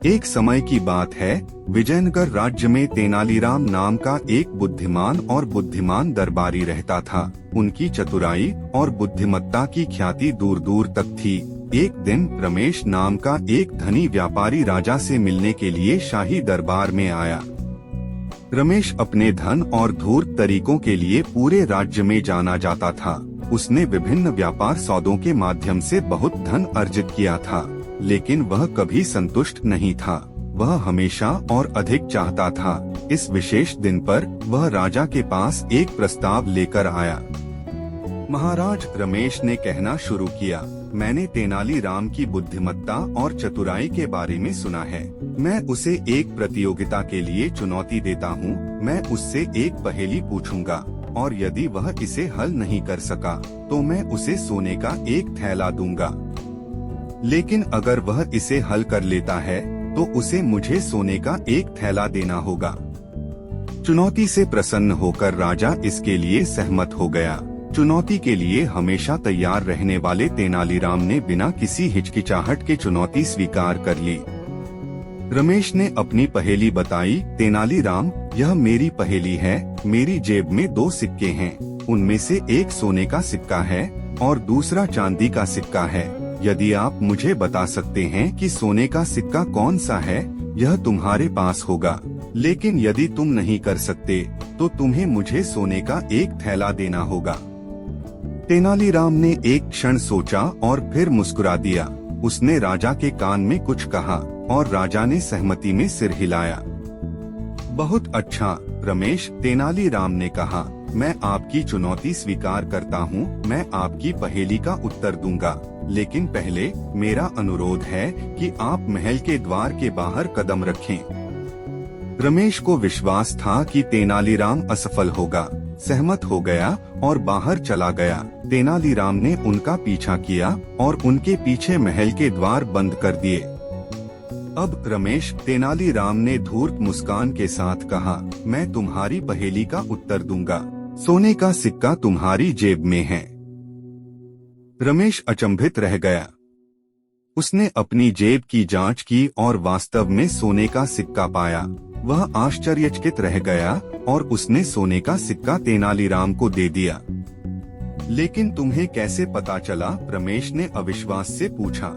एक समय की बात है, विजयनगर राज्य में तेनालीराम नाम का एक बुद्धिमान और बुद्धिमान दरबारी रहता था। उनकी चतुराई और बुद्धिमत्ता की ख्याति दूर दूर तक थी। एक दिन रमेश नाम का एक धनी व्यापारी राजा से मिलने के लिए शाही दरबार में आया। रमेश अपने धन और धूर्त तरीकों के लिए पूरे राज्य में जाना जाता था। उसने विभिन्न व्यापार सौदों के माध्यम से बहुत धन अर्जित किया था, लेकिन वह कभी संतुष्ट नहीं था। वह हमेशा और अधिक चाहता था। इस विशेष दिन पर वह राजा के पास एक प्रस्ताव लेकर आया। महाराज, रमेश ने कहना शुरू किया, मैंने तेनालीराम की बुद्धिमत्ता और चतुराई के बारे में सुना है। मैं उसे एक प्रतियोगिता के लिए चुनौती देता हूँ। मैं उससे एक पहेली पूछूंगा और यदि वह इसे हल नहीं कर सका तो मैं उसे सोने का एक थैला दूंगा। लेकिन अगर वह इसे हल कर लेता है तो उसे मुझे सोने का एक थैला देना होगा। चुनौती से प्रसन्न होकर राजा इसके लिए सहमत हो गया। चुनौती के लिए हमेशा तैयार रहने वाले तेनालीराम ने बिना किसी हिचकिचाहट के चुनौती स्वीकार कर ली। रमेश ने अपनी पहेली बताई। तेनालीराम, यह मेरी पहेली है। मेरी जेब में 2 सिक्के हैं। उनमें से एक सोने का सिक्का है और दूसरा चांदी का सिक्का है। यदि आप मुझे बता सकते हैं कि सोने का सिक्का कौन सा है, यह तुम्हारे पास होगा। लेकिन यदि तुम नहीं कर सकते तो तुम्हें मुझे सोने का एक थैला देना होगा। तेनालीराम ने एक क्षण सोचा और फिर मुस्कुरा दिया। उसने राजा के कान में कुछ कहा और राजा ने सहमति में सिर हिलाया। बहुत अच्छा रमेश, तेनालीराम ने कहा, मैं आपकी चुनौती स्वीकार करता हूँ। मैं आपकी पहेली का उत्तर दूंगा, लेकिन पहले मेरा अनुरोध है कि आप महल के द्वार के बाहर कदम रखें। रमेश को विश्वास था कि तेनालीराम असफल होगा। सहमत हो गया और बाहर चला गया। तेनालीराम ने उनका पीछा किया और उनके पीछे महल के द्वार बंद कर दिए। अब रमेश, तेनालीराम ने धूर्त मुस्कान के साथ कहा, मैं तुम्हारी पहेली का उत्तर दूंगा। सोने का सिक्का तुम्हारी जेब में है। रमेश अचंभित रह गया। उसने अपनी जेब की जांच की और वास्तव में सोने का सिक्का पाया। वह आश्चर्यचकित रह गया और उसने सोने का सिक्का तेनालीराम को दे दिया। लेकिन तुम्हें कैसे पता चला? रमेश ने अविश्वास से पूछा।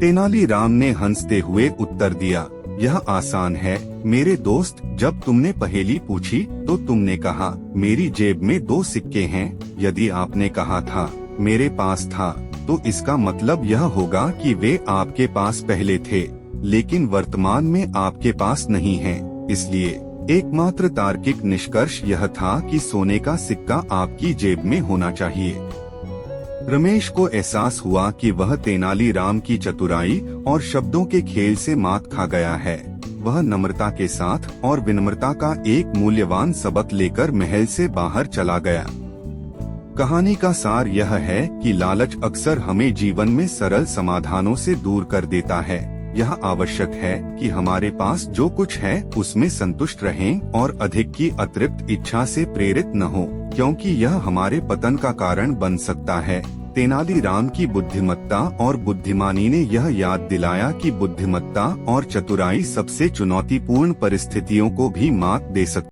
तेनालीराम ने हंसते हुए उत्तर दिया, यह आसान है मेरे दोस्त। जब तुमने पहेली पूछी तो तुमने कहा मेरी जेब में 2 सिक्के हैं। यदि आपने कहा था मेरे पास था तो इसका मतलब यह होगा कि वे आपके पास पहले थे, लेकिन वर्तमान में आपके पास नहीं हैं। इसलिए एकमात्र तार्किक निष्कर्ष यह था कि सोने का सिक्का आपकी जेब में होना चाहिए। रमेश को एहसास हुआ कि वह तेनालीराम की चतुराई और शब्दों के खेल से मात खा गया है। वह नम्रता के साथ और विनम्रता का एक मूल्यवान सबक लेकर महल से बाहर चला गया। कहानी का सार यह है कि लालच अक्सर हमें जीवन में सरल समाधानों से दूर कर देता है। यह आवश्यक है कि हमारे पास जो कुछ है उसमें संतुष्ट रहें और अधिक की अतिरिक्त इच्छा से प्रेरित न हो, क्योंकि यह हमारे पतन का कारण बन सकता है। तेनालीराम की बुद्धिमत्ता और बुद्धिमानी ने यह याद दिलाया कि बुद्धिमत्ता और चतुराई सबसे चुनौतीपूर्ण परिस्थितियों को भी मात दे सकती